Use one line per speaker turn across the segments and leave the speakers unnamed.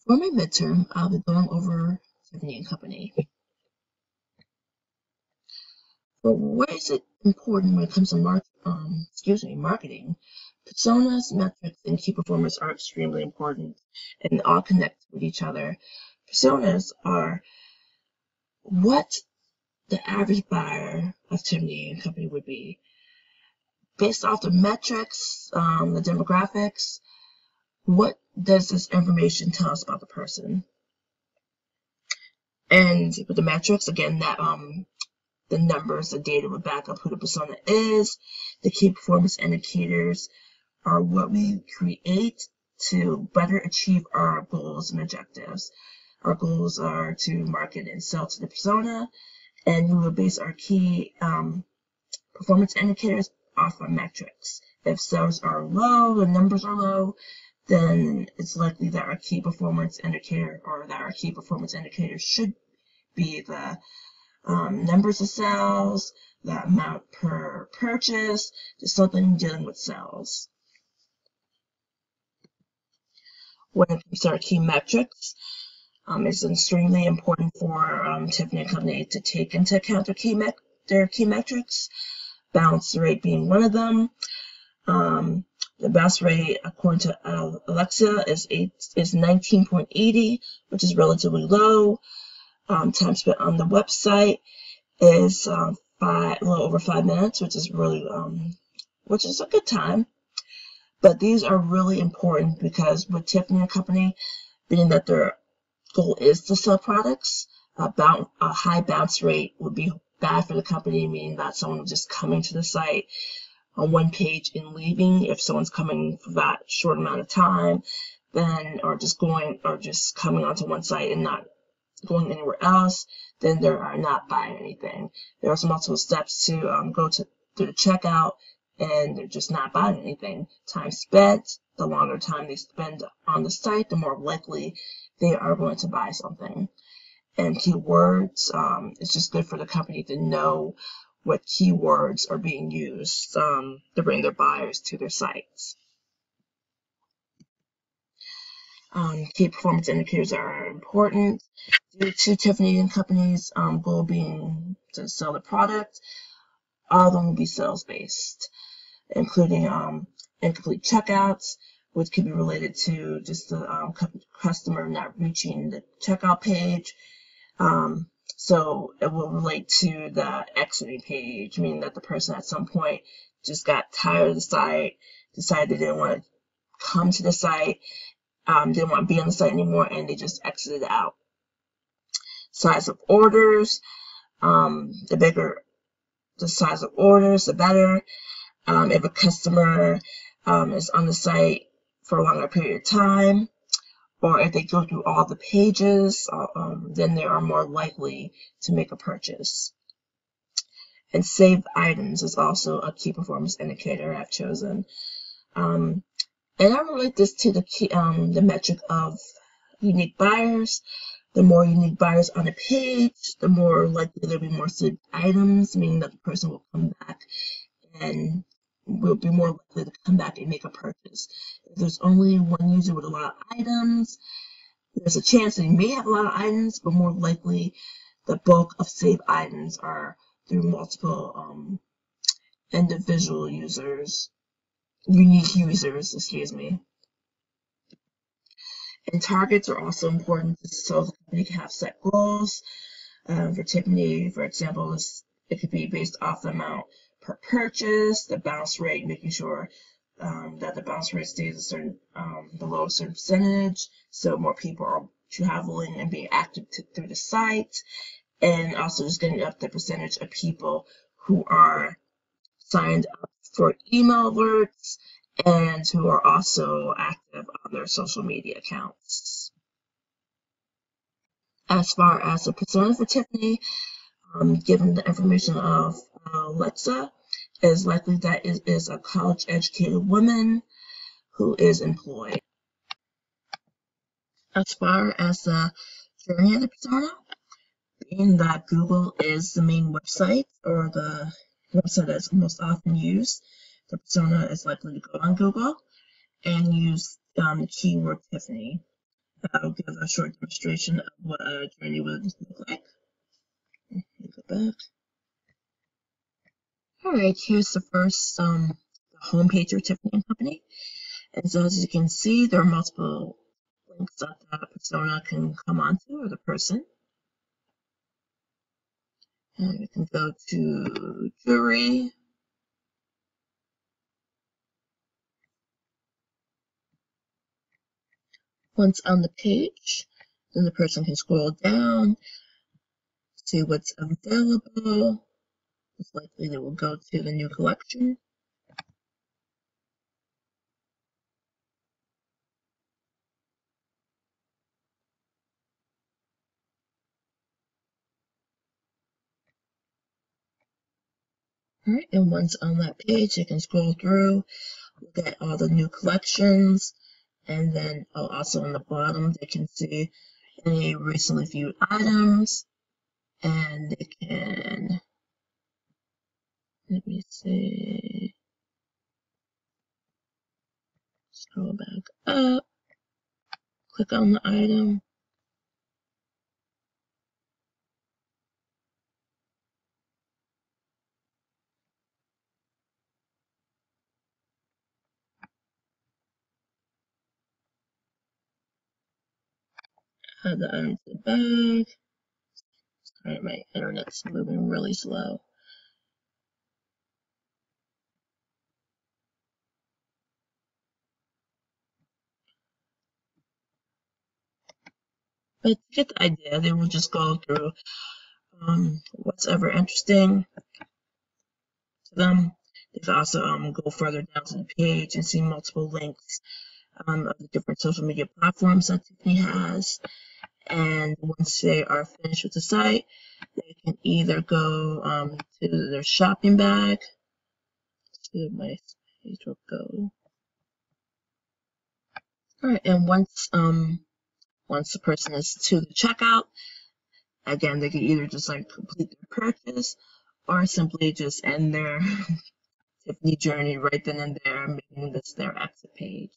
For my midterm, I'll be going over Tiffany & Company. But why is it important when it comes to marketing? Personas, metrics, and key performers are extremely important and all connect with each other. Personas are what the average buyer of Tiffany & Company would be. Based off the metrics, the demographics, what does this information tell us about the person? And with the metrics, again, that the numbers, the data would back up who the persona is. The key performance indicators are what we create to better achieve our goals and objectives. Our goals are to market and sell to the persona, and we will base our key performance indicators off of metrics. If sales are low, the numbers are low, then it's likely that our key performance indicator should be the numbers of sales, the amount per purchase, just something dealing with sales. When it comes to our key metrics, it's extremely important for Tiffany & Company to take into account their key metrics, bounce rate being one of them. The bounce rate, according to Alexa, is 19.80, which is relatively low. Time spent on the website is a little over 5 minutes, which is really which is a good time. But these are really important because with Tiffany & Company, being that their goal is to sell products, a high bounce rate would be bad for the company, meaning that someone just coming to the site on one page and leaving. If someone's coming for that short amount of time, then or just coming onto one site and not going anywhere else, then they are not buying anything. There are some multiple steps to go through the checkout, and they're just not buying anything. Time spent, the longer time they spend on the site, the more likely they are going to buy something. And keywords, it's just good for the company to know what keywords are being used to bring their buyers to their sites. Key performance indicators are important due to Tiffany & Company's goal being to sell the product. All of them will be sales-based, including incomplete checkouts, which could be related to just the customer not reaching the checkout page. So it will relate to the exiting page, meaning that the person at some point just got tired of the site, decided they didn't want to come to the site, didn't want to be on the site anymore, and they just exited out. Size of orders, the bigger the size of orders, the better. If a customer is on the site for a longer period of time, or if they go through all the pages, then they are more likely to make a purchase. And saved items is also a key performance indicator I've chosen. And I relate this to the metric of unique buyers. The more unique buyers on a page, the more likely there'll be more saved items, meaning that the person will come back and will be more likely to come back and make a purchase. If there's only one user with a lot of items, there's a chance that you may have a lot of items, but more likely the bulk of saved items are through multiple individual users, unique users, excuse me. And targets are also important so the company can have set goals. For Tiffany, for example, it could be based off the amount per purchase, the bounce rate, making sure that the bounce rate stays below a certain percentage, so more people are traveling and being active through the site, and also just getting up the percentage of people who are signed up for email alerts and who are also active on their social media accounts. As far as the persona for Tiffany, given the information of Alexa, it is likely that it is a college-educated woman who is employed. As far as the journey of the persona, being that Google is the main website or the website that's most often used, the persona is likely to go on Google and use the keyword Tiffany. I'll give a short demonstration of what a journey would look like. Go back. All right, here's the first the homepage of Tiffany & Company. And so as you can see, there are multiple links that the persona can come onto, or the person. And we can go to jewelry. Once on the page, then the person can scroll down, see what's available. Most likely they will go to the new collection. All right, and once on that page, you can scroll through, look at all the new collections, and then also on the bottom, they can see any recently viewed items, and they can, let me see, scroll back up, click on the item, add the item to the bag. Sorry, my internet's moving really slow. But to get the idea, they will just go through what's ever interesting to them. They can also go further down to the page and see multiple links of the different social media platforms that Tiffany has. And once they are finished with the site, they can either go to their shopping bag. To my page will go. All right, and once the person is to the checkout, again, they can either just like complete their purchase or simply just end their Tiffany journey right then and there, making this their exit page.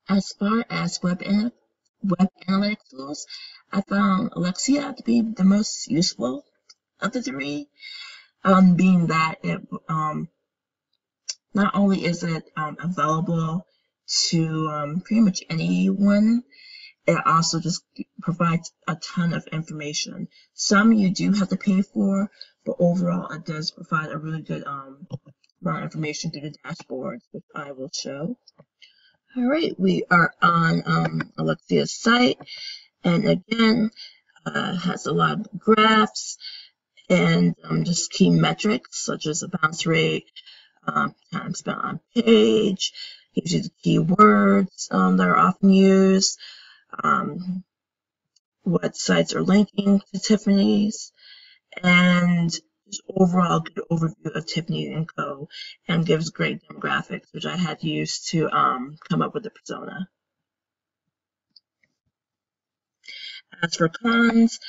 As far as web analytics tools, I found Alexia to be the most useful of the three, being that it not only is it available to pretty much anyone, it also just provides a ton of information. Some you do have to pay for, but overall it does provide a really good amount of information through the dashboards, which I will show. All right, we are on Alexia's site, and again, has a lot of graphs and just key metrics such as the bounce rate, time spent on page, gives you the keywords that are often used, what sites are linking to Tiffany's, and just overall good overview of Tiffany & Co. and gives great demographics, which I had used to come up with the persona. As for cons,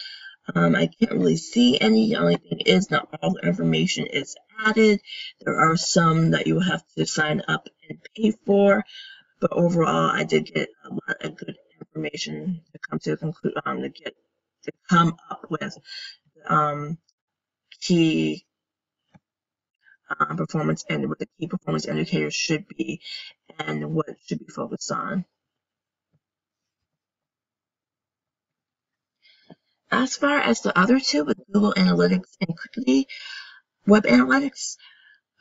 I can't really see any. The only thing is not all the information is added. There are some that you will have to sign up and pay for, but overall, I did get a lot of good information to come to the conclusion to come up with key performance and what the key performance indicators should be and what should be focused on. As far as the other two, with Google Analytics and Clickety Web Analytics,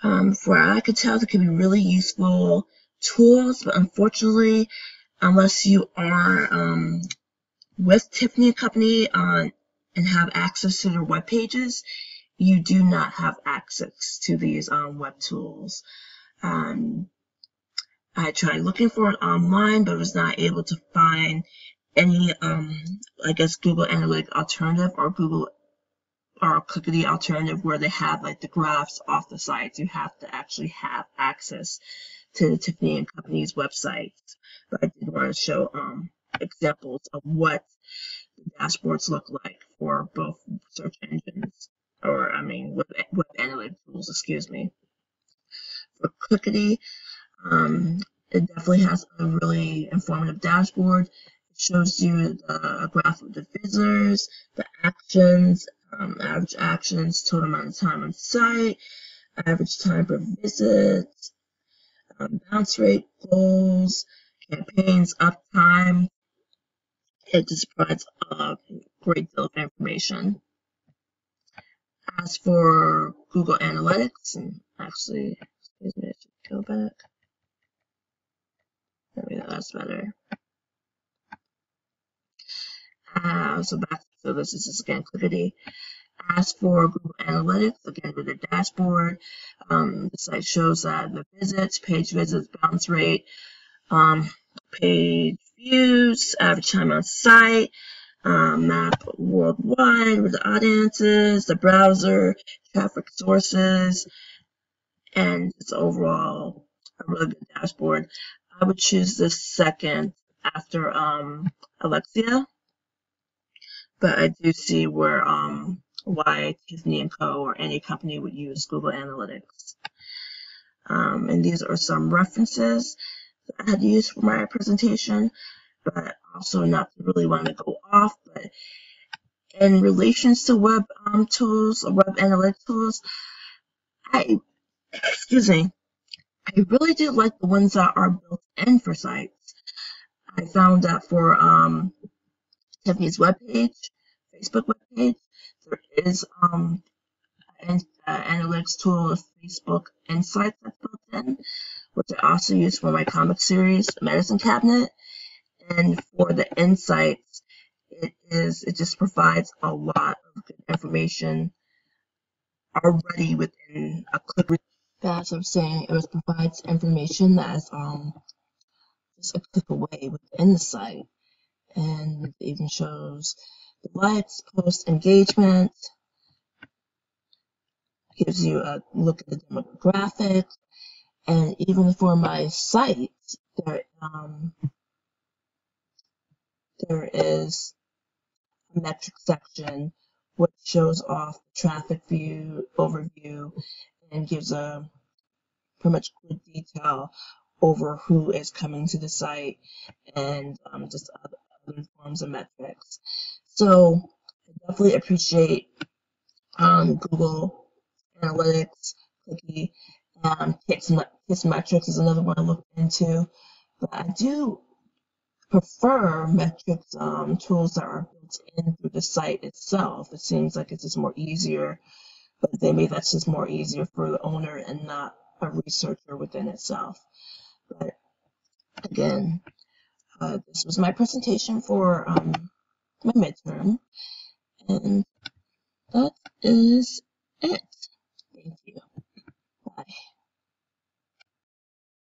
from what I could tell, they can be really useful tools, but unfortunately, unless you are with Tiffany & Company and have access to their web pages, you do not have access to these web tools. I tried looking for it online, but was not able to find any, I guess, Google Analytics alternative or Google or Clickety alternative where they have like the graphs off the sites. You have to actually have access to the Tiffany & Company's website. But I did want to show examples of what the dashboards look like for both search engines, or I mean web analytic tools, excuse me. For Clickety, It definitely has a really informative dashboard. It shows you a graph of the visitors, the actions, average actions, total amount of time on site, average time per visit, bounce rate, goals, campaigns, uptime. It just provides a great deal of information. As for Google Analytics, and actually, excuse me, I should go back. Maybe that's better. So this is just again Clickety. As for Google Analytics, again with the dashboard, the site shows that the visits, page visits, bounce rate, page views, average time on site, map worldwide with the audiences, the browser, traffic sources, and it's overall a really good dashboard. I would choose this second after Alexia, but I do see where why Tiffany & Co. or any company would use Google Analytics. And these are some references that I had used for my presentation, but also not really want to go off. But in relations to web tools, or web analytic tools, I really do like the ones that are built in for sites. I found that for Tiffany's webpage, Facebook webpage, there is an analytics tool of Facebook Insights that's built in, which I also use for my comic series, Medicine Cabinet. And for the Insights, it just provides a lot of good information already within a click. As I'm saying, it provides information that is just a click away within the site, and it even shows the likes, post engagement, gives you a look at the demographic, and even for my site, there is a metric section which shows off the traffic view overview and gives a pretty much good detail over who is coming to the site and just other forms of metrics. So I definitely appreciate Google Analytics, Clicky, Kissmetrics is another one I looked into, but I do prefer metrics tools that are built in through the site itself. It seems like it's just more easier, but maybe that's just more easier for the owner and not a researcher within itself. But again, this was my presentation for my midterm, and that is it.